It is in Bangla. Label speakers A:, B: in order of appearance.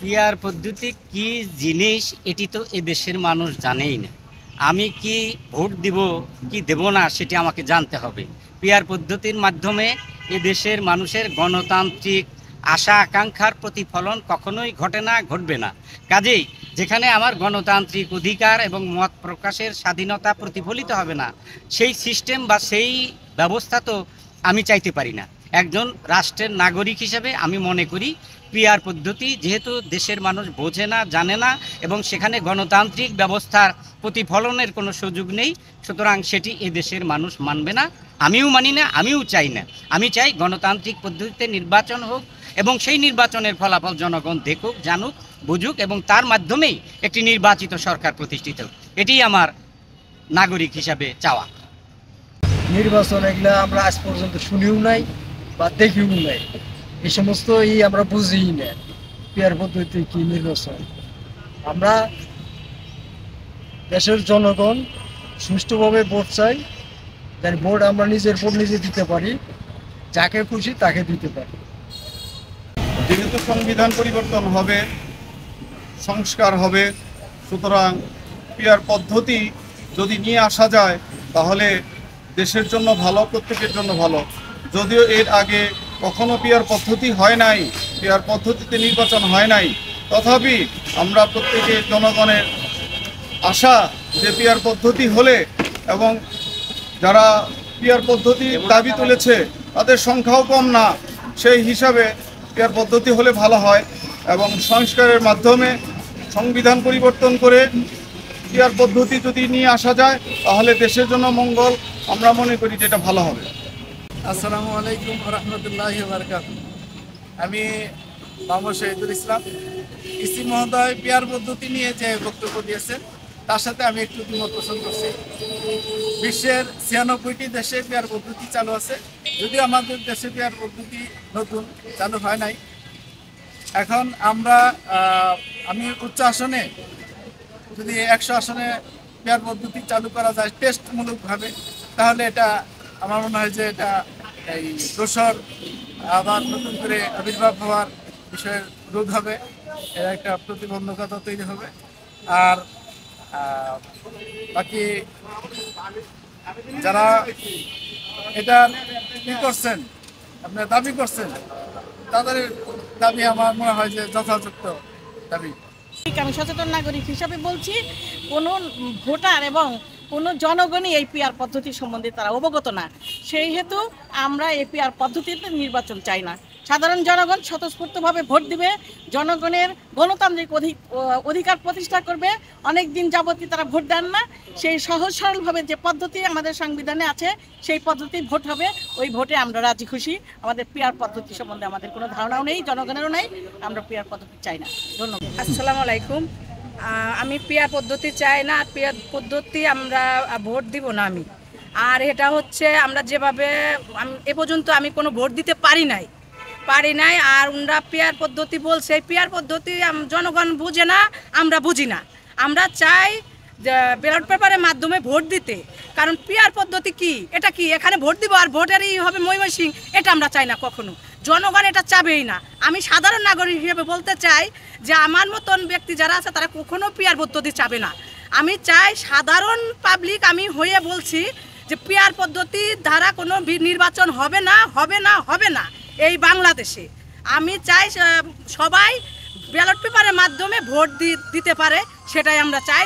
A: পিয়ার পদ্ধতি কি জিনিস এটি তো এদেশের মানুষ জানেই না। আমি কি ভোট দিব কি দেব না সেটি আমাকে জানতে হবে। পিয়ার পদ্ধতির মাধ্যমে এদেশের মানুষের গণতান্ত্রিক আশা আকাঙ্ক্ষার প্রতিফলন কখনোই ঘটে না, ঘটবে না। কাজেই যেখানে আমার গণতান্ত্রিক অধিকার এবং মত প্রকাশের স্বাধীনতা প্রতিফলিত হবে না, সেই সিস্টেম বা সেই ব্যবস্থা তো আমি চাইতে পারি না। একজন রাষ্ট্রের নাগরিক হিসেবে আমি মনে করি পিআর পদ্ধতি যেহেতু দেশের মানুষ বোঝে না, জানে না এবং সেখানে গণতান্ত্রিক ব্যবস্থার প্রতিফলনের কোনো সুযোগ নেই, সুতরাং সেটি এদেশের মানুষ মানবে না। আমিও মানি না, আমিও চাই না। আমি চাই গণতান্ত্রিক পদ্ধতিতে নির্বাচন হোক এবং সেই নির্বাচনের ফলাফল জনগণ দেখুক, জানুক, বুঝুক এবং তার মাধ্যমেই একটি নির্বাচিত সরকার প্রতিষ্ঠিত হোক। এটি আমার নাগরিক হিসাবে চাওয়া।
B: নির্বাচন এগুলা আমরা আজ পর্যন্ত শুনিও নাই বা দেখিও নাই, এই সমস্ত আমরা বুঝিই না। পিয়ার পদ্ধতি কি নির্বাচন? আমরা দেশের জনগণ সুষ্ঠুভাবে ভোট চাই, যার ভোট আমরা নিজের ভোট নিজে দিতে পারি, যাকে খুশি তাকে দিতে পারি।
C: যেহেতু সংবিধান পরিবর্তন হবে, সংস্কার হবে, সুতরাং পিয়ার পদ্ধতি যদি নিয়ে আসা যায় তাহলে দেশের জন্য ভালো, প্রত্যেকের জন্য ভালো। যদিও এর আগে কখনো পিয়ার পদ্ধতি হয় নাই, পিয়ার পদ্ধতিতে নির্বাচন হয় নাই, তথাপি আমরা প্রত্যেকে জনগণের আশা যে পিয়ার পদ্ধতি হলে এবং যারা পিয়ার পদ্ধতির দাবি তুলেছে তাদের সংখ্যাও কম না, সেই হিসাবে পিয়ার পদ্ধতি হলে ভালো হয় এবং সংস্কারের মাধ্যমে সংবিধান পরিবর্তন করে পিয়ার পদ্ধতি যদি নিয়ে আসা যায় তাহলে দেশের জন্য মঙ্গল, আমরা মনে করি যেটা ভালো হবে।
D: আসসালামু আলাইকুম রহমতুল্লাহি ওয়া বারাকাতুহু। আমি মোহাম্মদ শহীদুল ইসলাম। ইসি মহোদয় পিয়ার পদ্ধতি নিয়ে যে বক্তব্য দিয়েছেন তার সাথে আমি একটু দ্বিমত পোষণ করছি। বিশ্বের 96টি দেশে পিয়ার পদ্ধতি চালু আছে, যদিও আমাদের দেশে পিয়ার পদ্ধতি নতুন চালু হয় নাই। এখন আমি উচ্চ আসনে যদি 100 আসনে পিয়ার পদ্ধতি চালু করা যায় টেস্টমূলকভাবে, তাহলে এটা আমার মনে হয় যে এটা এই দোষর আবার নতুন করে আবির্ভাব হওয়ার বিষয়ের রোধ হবে, এর একটা প্রতিবন্ধকতা তৈরি হবে। আর বাকি যারা এটা কি করছেন, আপনার দাবি করছেন, তাদের দাবি আমার মনে হয় যে যথাযথ দাবি।
E: আমি সচেতন নাগরিক হিসাবে বলছি, কোনো ভোটার এবং কোনো জনগণই এই পিআর পদ্ধতি সম্বন্ধে তারা অবগত না। সেই হেতু আমরা এই পিআর পদ্ধতিতে নির্বাচন চাই না। সাধারণ জনগণ স্বতঃস্ফূর্তভাবে ভোট দিবে, জনগণের গণতান্ত্রিক অধিকার প্রতিষ্ঠা করবে। অনেক দিন যাবতীয় তারা ভোট দেন না, সেই সহজ সরলভাবে যে পদ্ধতি আমাদের সংবিধানে আছে সেই পদ্ধতি ভোট হবে, ওই ভোটে আমরা রাজি খুশি। আমাদের পিআর পদ্ধতি সম্বন্ধে আমাদের কোনো ধারণাও নেই, জনগণেরও নেই। আমরা পিআর পদ্ধতি চাই না। ধন্যবাদ।
F: আসসালামু আলাইকুম। আমি পিয়ার পদ্ধতি চাই না, পিয়ার পদ্ধতি আমরা ভোট দিব না আমি। আর এটা হচ্ছে আমরা যেভাবে এ পর্যন্ত আমি কোনো ভোট দিতে পারি নাই। আর ওনারা পিয়ার পদ্ধতি বলছে, পিয়ার পদ্ধতি জনগণ বুঝে না, আমরা বুঝি না। আমরা চাই ব্যালট পেপারের মাধ্যমে ভোট দিতে, কারণ পিয়ার পদ্ধতি কি, এটা কি এখানে ভোট দিব আর ভোটারই হবে ময়মনসিংহ, এটা আমরা চাই না কখনো। জনগণ এটা চাবেই না। আমি সাধারণ নাগরিক হিসেবে বলতে চাই যে আমার মতন ব্যক্তি যারা আছে তারা কখনো পিয়ার পদ্ধতি চাবে না। আমি চাই সাধারণ পাবলিক আমি হয়ে বলছি যে পিয়ার পদ্ধতির দ্বারা কোনো নির্বাচন হবে না, হবে না, হবে না এই বাংলাদেশে। আমি চাই সবাই ব্যালট পেপারের মাধ্যমে ভোট দিতে পারে, সেটাই আমরা চাই।